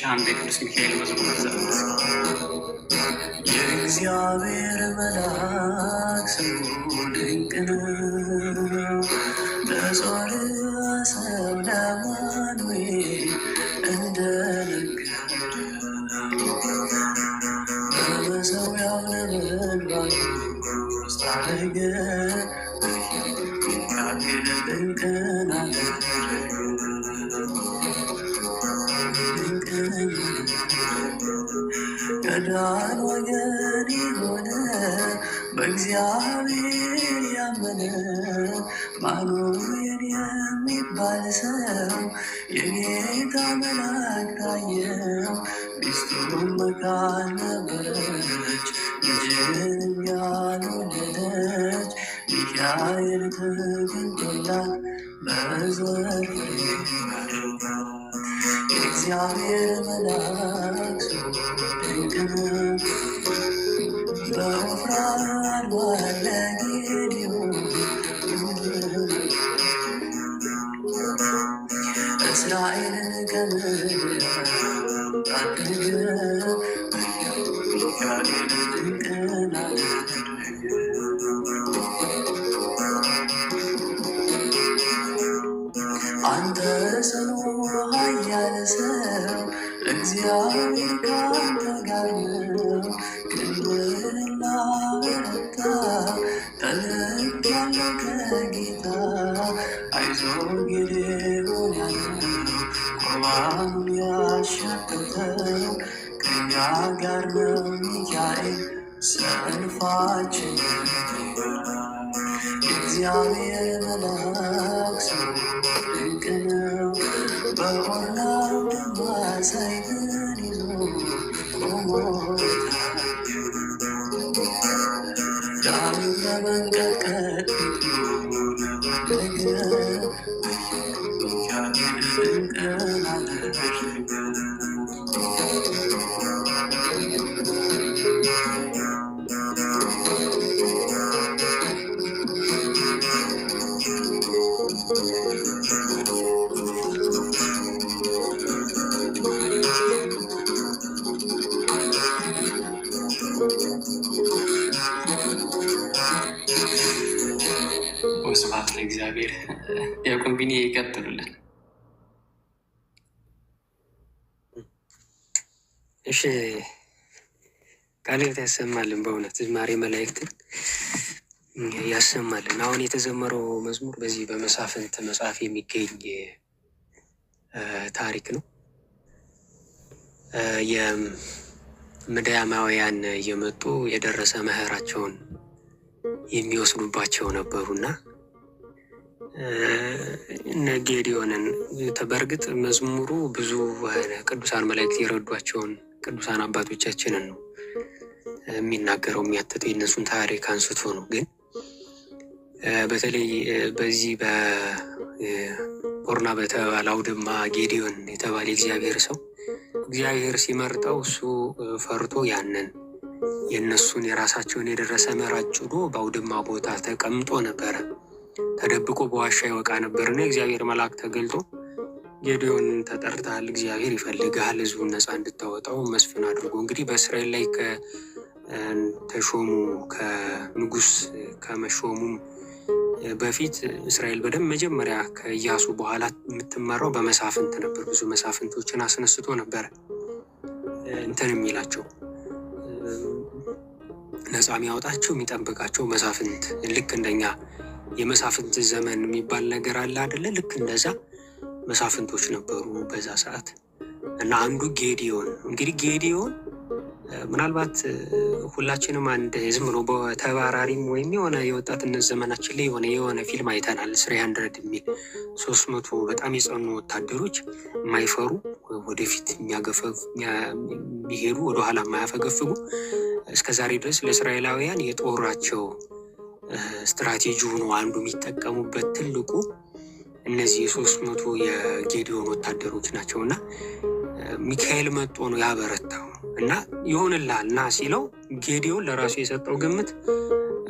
አንድ ቅዱስ ሚካኤል መዝሙር የእግዚአብሔር መልአክ ስሙ ድንቅ ነው፣ ለጾርዓ ሰብእ ለአማኑኤል እንደነገረው በመሠዊያው ነበልባል ውስጥ አደረገ። ሚካኤል ድንቅን አደረገ። ከዳን ወገን የሆነ በእግዚአብሔር ያመነ አማኑኤል የሚባል ሰው የጌታ መልአክ ታየው። ሚስቱም መካን ነበረች፣ ልጅንም ያልወለደች። ሚካኤል ተገልጦላት በዘር የእግዚአብሔር መልአክ ስሙ ድንቅ ነው፣ በወፍራን ባለ ጌዴዎን እስራኤልን ከምድር ታደገ። ሚካኤል ድንቅን አደረገ። አንተ ጽኑ ኃያል ሰው እግዚአብሔር ካንተ ጋር ነው። ክንድህን አበረታ፣ ተልኬአለሁ ከጌታ። አይዞህ ጌዴዎን ያለው ቁርባኑን ያሸተተው ከእኛ ጋር ነው ሚካኤል ሰልፋችን። የእግዚአብሔር መልአክ ስሙ ድንቅ ነው፣ በኦርናው ድማ ሰይፍን ይዞ ቆሞ ዳዊት ለመንቀጥቀጥ ነገ ሚካኤል ድንቅን አደረገ። ወስብሐት ለእግዚአብሔር። ዲያቆን ቢኒ ይቀጥሉልን። እሺ፣ ቃልዎት ያሰማልን። በእውነት ዝማሬ መላእክትን ያሰማልን። አሁን የተዘመረው መዝሙር በዚህ በመሳፍንት መጽሐፍ የሚገኝ ታሪክ ነው። የምድያማውያን እየመጡ የደረሰ መኸራቸውን የሚወስዱባቸው ነበሩና እነ ጌዴዎንን በእርግጥ መዝሙሩ ብዙ ቅዱሳን መላእክት የረዷቸውን ቅዱሳን አባቶቻችንን ነው የሚናገረው፣ የሚያትተው የእነሱን ታሪክ አንስቶ ነው። ግን በተለይ በዚህ በኦርና በተባለ አውድማ ጌዴዎን የተባለ እግዚአብሔር ሰው እግዚአብሔር ሲመርጠው እሱ ፈርቶ ያንን የእነሱን የራሳቸውን የደረሰ መኸር አጭዶ በአውድማ ቦታ ተቀምጦ ነበረ። ተደብቆ በዋሻ ይወቃ ነበርና የእግዚአብሔር መልአክ ተገልጦ ጌዴዎን ተጠርተሃል፣ እግዚአብሔር ይፈልግሃል፣ ሕዝቡን ነፃ እንድታወጣው መስፍን አድርጎ። እንግዲህ በእስራኤል ላይ ከተሾሙ ከንጉሥ ከመሾሙም በፊት እስራኤል በደንብ መጀመሪያ ከኢያሱ በኋላ የምትመራው በመሳፍንት ነበር። ብዙ መሳፍንቶችን አስነስቶ ነበረ እንትን የሚላቸው ነፃ የሚያወጣቸው የሚጠብቃቸው መሳፍንት። ልክ እንደኛ የመሳፍንት ዘመን የሚባል ነገር አለ አይደለ? ልክ እንደዛ መሳፍንቶች ነበሩ በዛ ሰዓት። እና አንዱ ጌዴዎን እንግዲህ ጌዴዎን ምናልባት ሁላችንም አንድ ዝም ብሎ በተባራሪም ወይም የሆነ የወጣትነት ዘመናችን ላይ የሆነ ፊልም አይተናል። 300 የሚል 300 በጣም የጸኑ ወታደሮች የማይፈሩ ወደፊት የሚሄዱ ወደኋላ የማያፈገፍጉ እስከዛሬ ድረስ ለእስራኤላውያን የጦራቸው ስትራቴጂ ሆኖ አንዱ የሚጠቀሙበት ትልቁ እነዚህ 300 የጌዴዎን ወታደሮች ናቸው። እና ሚካኤል መጥቶ ነው ያበረታው እና ይሆንልሃል ና ሲለው ጌዴዎን ለራሱ የሰጠው ግምት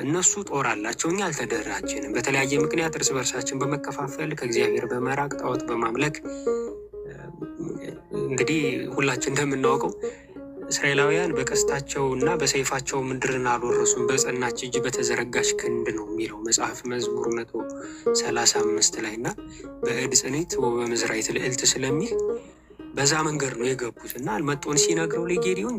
እነሱ ጦር አላቸው፣ እኛ አልተደራጀንም። በተለያየ ምክንያት እርስ በርሳችን በመከፋፈል ከእግዚአብሔር በመራቅ ጣዖት በማምለክ እንግዲህ ሁላችን እንደምናውቀው እስራኤላውያን በቀስታቸው እና በሰይፋቸው ምድርን አልወረሱም፣ በጸናች እጅ በተዘረጋች ክንድ ነው የሚለው መጽሐፍ መዝሙር 135 ላይ እና በእድ ጽኔት ወበመዝራዕት ልዕልት ስለሚል በዛ መንገድ ነው የገቡት እና መጦን ሲነግረው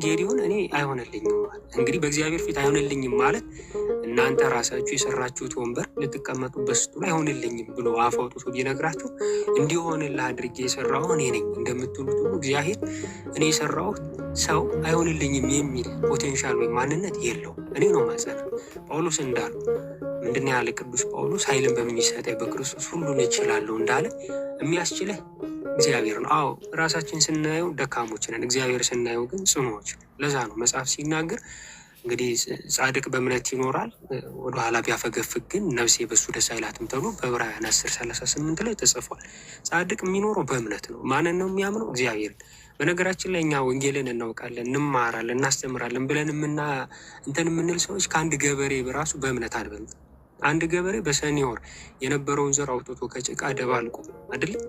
ጌዲዮን እኔ አይሆንልኝም ማለት እንግዲህ በእግዚአብሔር ፊት አይሆንልኝም ማለት እናንተ ራሳችሁ የሰራችሁት ወንበር ልትቀመጡበት ስትሉ አይሆንልኝም ብሎ አፍ አውጥቶ ቢነግራችሁ እንዲሆንልህ አድርጌ የሰራሁ እኔ ነኝ እንደምትሉት ሁሉ እግዚአብሔር እኔ የሰራሁት ሰው አይሆንልኝም የሚል ፖቴንሻል ወይም ማንነት የለው። እኔ ነው ማጸና ጳውሎስ እንዳሉ ምንድን ያለ ቅዱስ ጳውሎስ ኃይልን በሚሰጠኝ በክርስቶስ ሁሉን እችላለሁ እንዳለ የሚያስችለህ እግዚአብሔር ነው። አዎ ራሳችን ስናየው ደካሞች ነን፣ እግዚአብሔር ስናየው ግን ጽኑዎች። ለዛ ነው መጽሐፍ ሲናገር እንግዲህ ጻድቅ በእምነት ይኖራል ወደኋላ ቢያፈገፍግ ግን ነፍሴ በሱ ደስ አይላትም ተብሎ በዕብራውያን 10:38 ላይ ተጽፏል። ጻድቅ የሚኖረው በእምነት ነው። ማንን ነው የሚያምነው? እግዚአብሔርን። በነገራችን ላይ እኛ ወንጌልን እናውቃለን፣ እንማራለን፣ እናስተምራለን ብለን የምንል ሰዎች ከአንድ ገበሬ በራሱ በእምነት አንበልጥ። አንድ ገበሬ በሰኔ ወር የነበረውን ዘር አውጥቶ ከጭቃ ደባልቆ አይደለም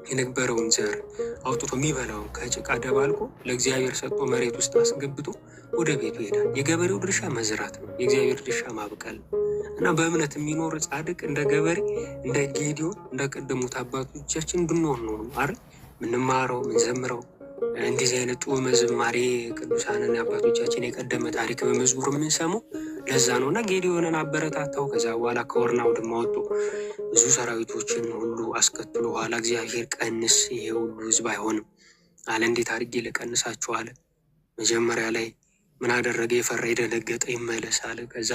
የነበረውን ዘር አውጥቶ የሚበላውን ከጭቃ ደባልቆ ለእግዚአብሔር ሰጥቶ መሬት ውስጥ አስገብቶ ወደ ቤቱ ይሄዳል። የገበሬው ድርሻ መዝራት ነው፣ የእግዚአብሔር ድርሻ ማብቀል ነው። እና በእምነት የሚኖር ጻድቅ እንደ ገበሬ እንደ ጌዲዮን እንደ ቀደሙት አባቶቻችን ብንሆን ነው አይደል ምንማረው ምንዘምረው እንደዚህ አይነት ጡመ ዝማሬ ቅዱሳንን አባቶቻችን የቀደመ ታሪክ በመዝሙር የምንሰማው ለዛ ነው። እና ጌዲዮንን አበረታታው። ከዛ በኋላ ከኦርና አውድማ ወጡ፣ ብዙ ሰራዊቶችን ሁሉ አስከትሎ ኋላ እግዚአብሔር ቀንስ፣ ይሄ ሁሉ ህዝብ አይሆንም አለ። እንዴት አድርጌ ልቀንሳችሁ አለ። መጀመሪያ ላይ ምን አደረገ? የፈራ የደነገጠ ይመለስ አለ። ከዛ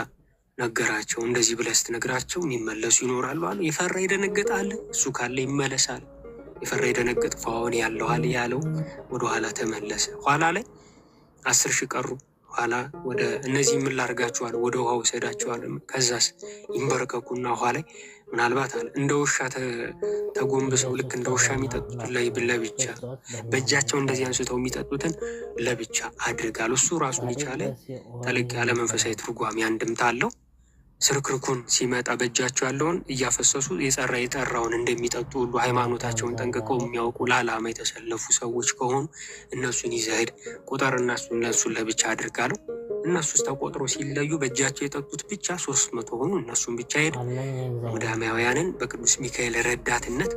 ነገራቸው፣ እንደዚህ ብለህ ስትነግራቸው የሚመለሱ ይኖራሉ አለ። የፈራ የደነገጠ አለ፣ እሱ ካለ ይመለሳል። የፈራ የደነገጠ ፋውን ያለዋል ያለው ወደኋላ ተመለሰ። ኋላ ላይ 10,000 ቀሩ። ኋላ ወደ እነዚህ ምን ላርጋችኋል? ወደ ውሃ ውሰዳችኋል። ከዛስ ይንበረከኩና ውሃ ላይ ምናልባት አለ እንደ ውሻ ተጎንብሰው ልክ እንደ ውሻ የሚጠጡትን ለብቻ በእጃቸው እንደዚህ አንስተው የሚጠጡትን ለብቻ አድርጋል። እሱ ራሱን የቻለ ተለቅ ያለ መንፈሳዊ ትርጓሜ አንድምታ አለው። ስርክርኩን ሲመጣ በእጃቸው ያለውን እያፈሰሱ የጠራውን እንደሚጠጡ ሁሉ ሃይማኖታቸውን ጠንቅቀው የሚያውቁ ለዓላማ የተሰለፉ ሰዎች ከሆኑ እነሱን ይዘህ ሂድ፣ ቁጥር እነሱን ለብቻ አድርጋለሁ። እነሱስ ተቆጥሮ ሲለዩ በእጃቸው የጠጡት ብቻ 300 ሆኑ። እነሱን ብቻ ሄድ ወዳማውያንን በቅዱስ ሚካኤል ረዳትነት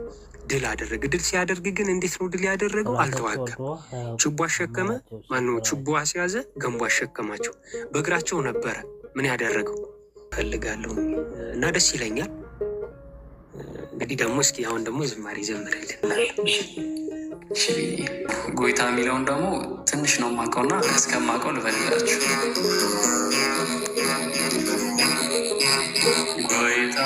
ድል አደረገ። ድል ሲያደርግ ግን እንዴት ነው ድል ያደረገው? አልተዋጋም። ችቦ አሸከመ። ማነው ችቦ አስያዘ፣ ገንቦ አሸከማቸው። በእግራቸው ነበረ ምን ያደረገው ፈልጋለሁ እና ደስ ይለኛል። እንግዲህ ደግሞ እስኪ አሁን ደግሞ ዝማሬ ዘምርልን። ጎይታ የሚለውን ደግሞ ትንሽ ነው የማውቀውና እስከማውቀው ልፈልጋችሁ። ጎይታ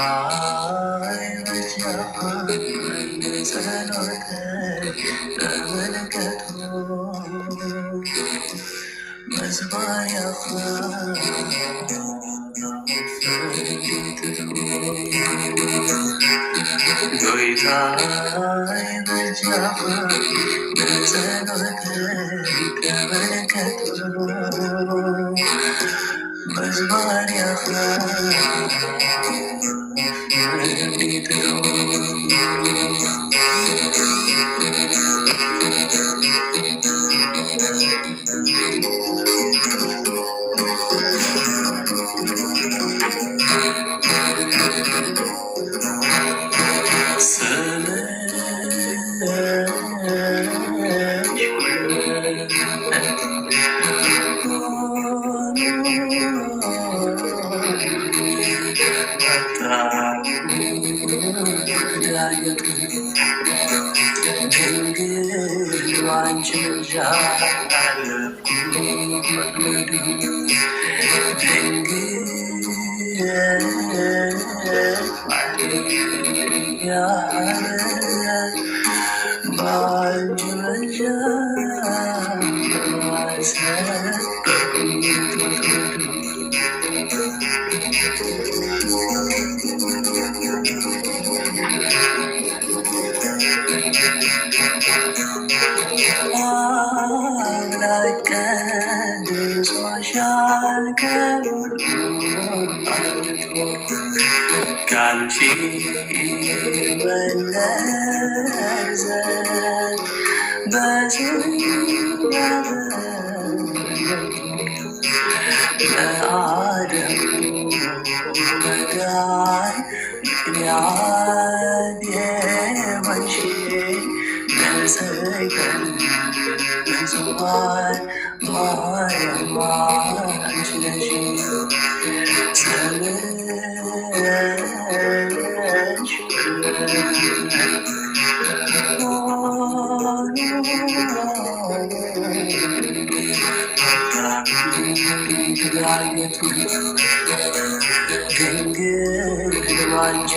ባንቺ መነዘር በአደም መዳን ምክንያት የሆንሽ ለሰቀል ብዙኃን ማርያም አንቺ ነሽ። ስለሽ ድንግል ባንቺ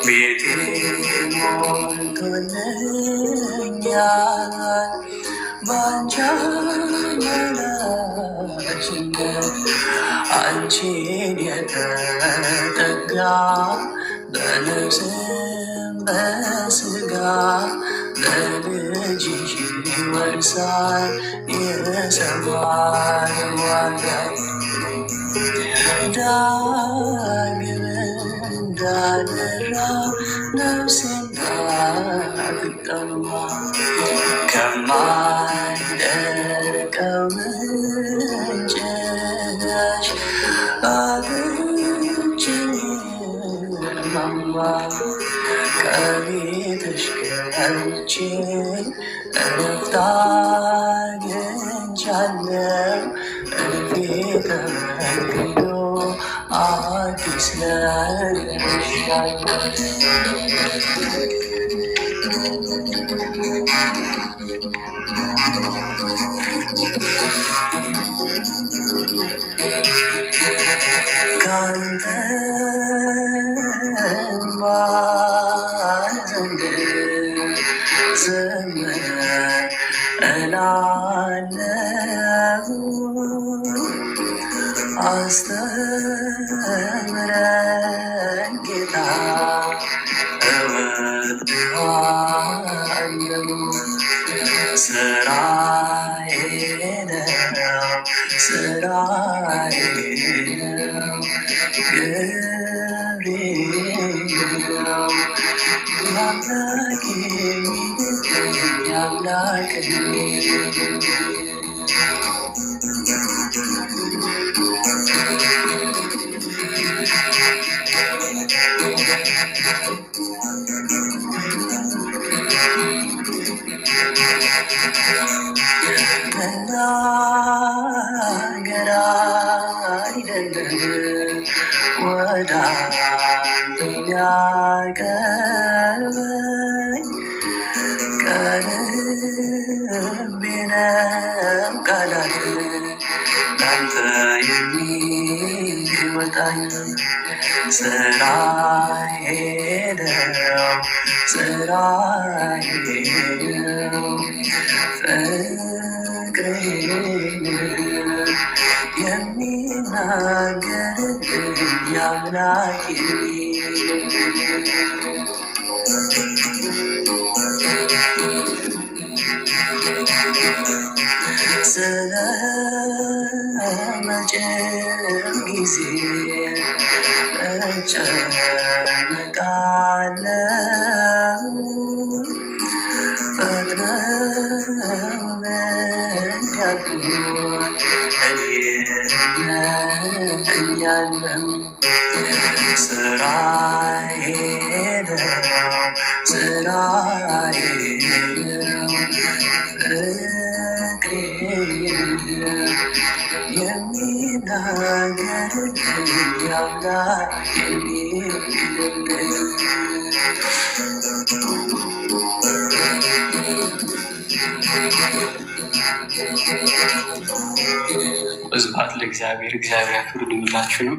ቤቴ ሞልቶልኛል ባንቺ አማላጅነት አንቺን የተጠጋ በነፍስም በሥጋ በልጅሽ ይወርሳል የሰማይ ዋጋ። ዳግም እንዳልራ ነፍሴ እንዳትጠማ ከማይደርቀው ምንጭ ነሽ አግኝቼማማ ከቤትሽ ገብቼ ዕረፍት አግኝቻለሁ። እልፌ ተመልክቶ አዲስ ነግሬሻለሁ። ካንተ ዘንድ ዘመር እላለሁ አስተምረኝ ጌታ እወድሃለሁ። ስራዬ ነው ስራዬ ነው ግብሬ ነው የአምላኬ የአምላኬ መናገር አይደለም ወደ አንተ የሚያቀርበኝ ቀልቤ ነው ቃላት ካንተ የሚወጣኝ ስራዬ ነው ስራዬ ነው ፍቅሬ የሚናገርልኝ አምላኬ ስለ መጪው ጊዜ እጨነቃለሁ ስብሐት ለእግዚአብሔር። እግዚአብሔር ያክብርልኝ ሁላችሁንም።